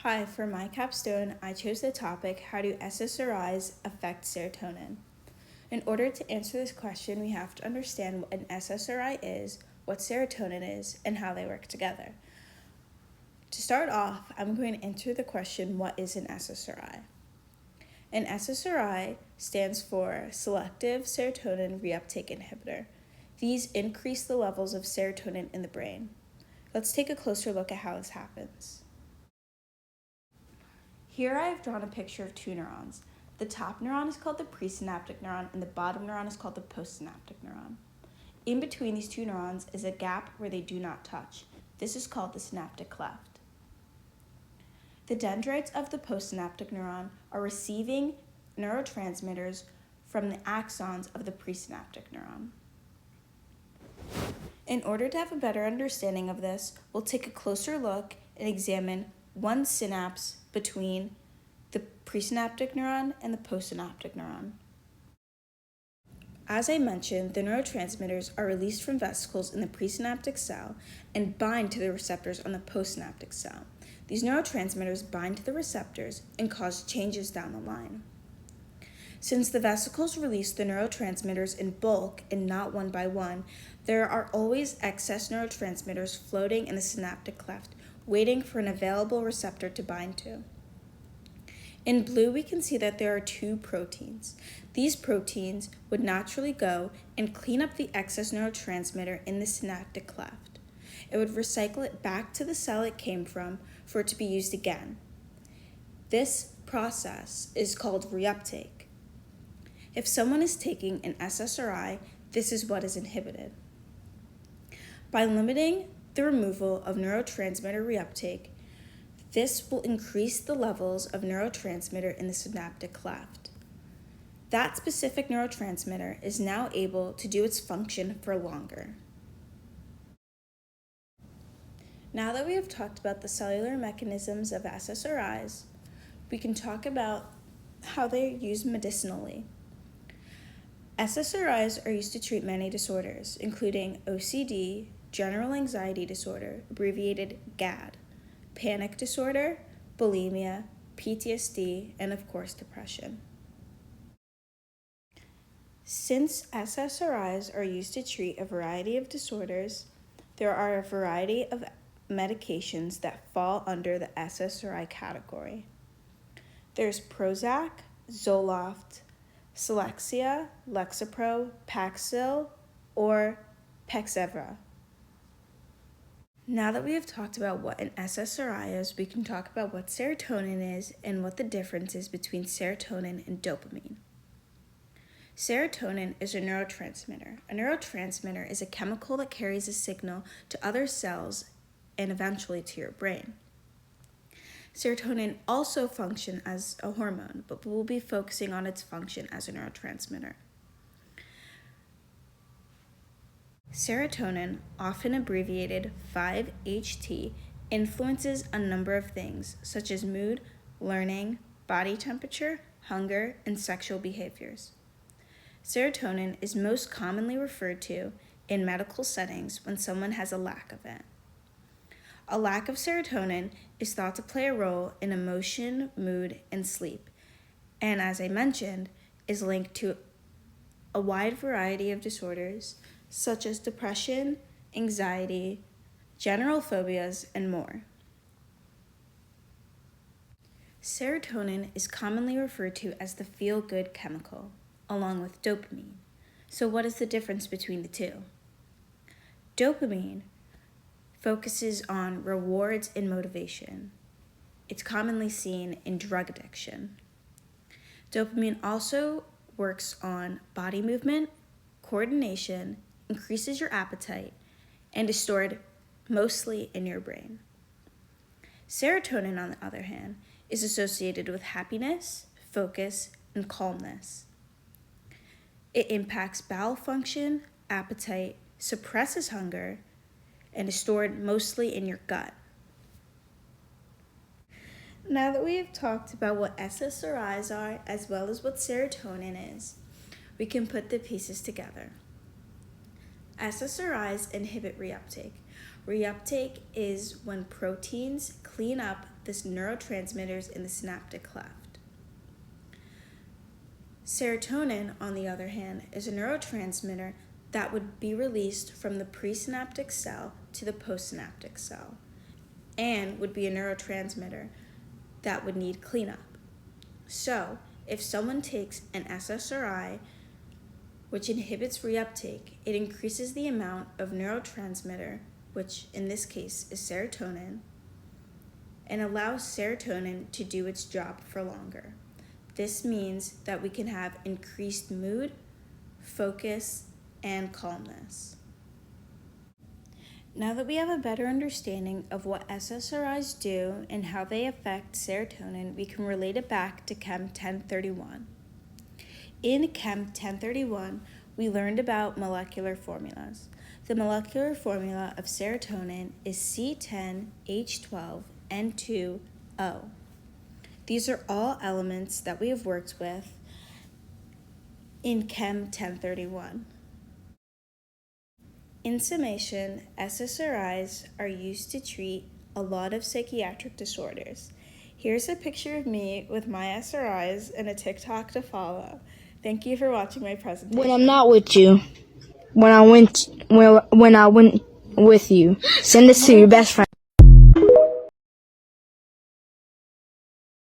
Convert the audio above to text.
Hi, for my capstone, I chose the topic, how do SSRIs affect serotonin? In order to answer this question, we have to understand what an SSRI is, what serotonin is, and how they work together. To start off, I'm going to answer the question, what is an SSRI? An SSRI stands for Selective Serotonin Reuptake Inhibitor. These increase the levels of serotonin in the brain. Let's take a closer look at how this happens. Here I have drawn a picture of two neurons. The top neuron is called the presynaptic neuron and the bottom neuron is called the postsynaptic neuron. In between these two neurons is a gap where they do not touch. This is called the synaptic cleft. The dendrites of the postsynaptic neuron are receiving neurotransmitters from the axons of the presynaptic neuron. In order to have a better understanding of this, we'll take a closer look and examine one synapse between the presynaptic neuron and the postsynaptic neuron. As I mentioned, the neurotransmitters are released from vesicles in the presynaptic cell and bind to the receptors on the postsynaptic cell. These neurotransmitters bind to the receptors and cause changes down the line. Since the vesicles release the neurotransmitters in bulk and not one by one, there are always excess neurotransmitters floating in the synaptic cleft, waiting for an available receptor to bind to. In blue, we can see that there are two proteins. These proteins would naturally go and clean up the excess neurotransmitter in the synaptic cleft. It would recycle it back to the cell it came from for it to be used again. This process is called reuptake. If someone is taking an SSRI, this is what is inhibited. By limiting the removal of neurotransmitter reuptake, this will increase the levels of neurotransmitter in the synaptic cleft. That specific neurotransmitter is now able to do its function for longer. Now that we have talked about the cellular mechanisms of SSRIs, we can talk about how they are used medicinally. SSRIs are used to treat many disorders, including OCD, general anxiety disorder, abbreviated GAD, panic disorder, bulimia, PTSD, and of course depression. Since SSRIs are used to treat a variety of disorders, there are a variety of medications that fall under the SSRI category. There's Prozac, Zoloft, Celexa, Lexapro, Paxil, or Pexevra. Now that we have talked about what an SSRI is, we can talk about what serotonin is and what the difference is between serotonin and dopamine. Serotonin is a neurotransmitter. A neurotransmitter is a chemical that carries a signal to other cells and eventually to your brain. Serotonin also functions as a hormone, but we'll be focusing on its function as a neurotransmitter. Serotonin, often abbreviated 5-HT, influences a number of things such as mood, learning, body temperature, hunger, and sexual behaviors. Serotonin is most commonly referred to in medical settings when someone has a lack of it. A lack of serotonin is thought to play a role in emotion, mood, and sleep, and as I mentioned, is linked to a wide variety of disorders such as depression, anxiety, general phobias, and more. Serotonin is commonly referred to as the feel-good chemical, along with dopamine. So what is the difference between the two? Dopamine focuses on rewards and motivation. It's commonly seen in drug addiction. Dopamine also works on body movement, coordination, increases your appetite, and is stored mostly in your brain. Serotonin, on the other hand, is associated with happiness, focus, and calmness. It impacts bowel function, appetite, suppresses hunger, and is stored mostly in your gut. Now that we have talked about what SSRIs are as well as what serotonin is, we can put the pieces together. SSRIs inhibit reuptake. Reuptake is when proteins clean up the neurotransmitters in the synaptic cleft. Serotonin, on the other hand, is a neurotransmitter that would be released from the presynaptic cell to the postsynaptic cell, and would be a neurotransmitter that would need cleanup. So, if someone takes an SSRI, which inhibits reuptake, it increases the amount of neurotransmitter, which in this case is serotonin, and allows serotonin to do its job for longer. This means that we can have increased mood, focus, and calmness. Now that we have a better understanding of what SSRIs do and how they affect serotonin, we can relate it back to Chem 1031. In Chem 1031, we learned about molecular formulas. The molecular formula of serotonin is C10H12N2O. These are all elements that we have worked with in Chem 1031. In summation, SSRIs are used to treat a lot of psychiatric disorders. Here's a picture of me with my SRIs and a TikTok to follow. Thank you for watching my presentation. When I'm not with you, when I went with you, send this to your best friend.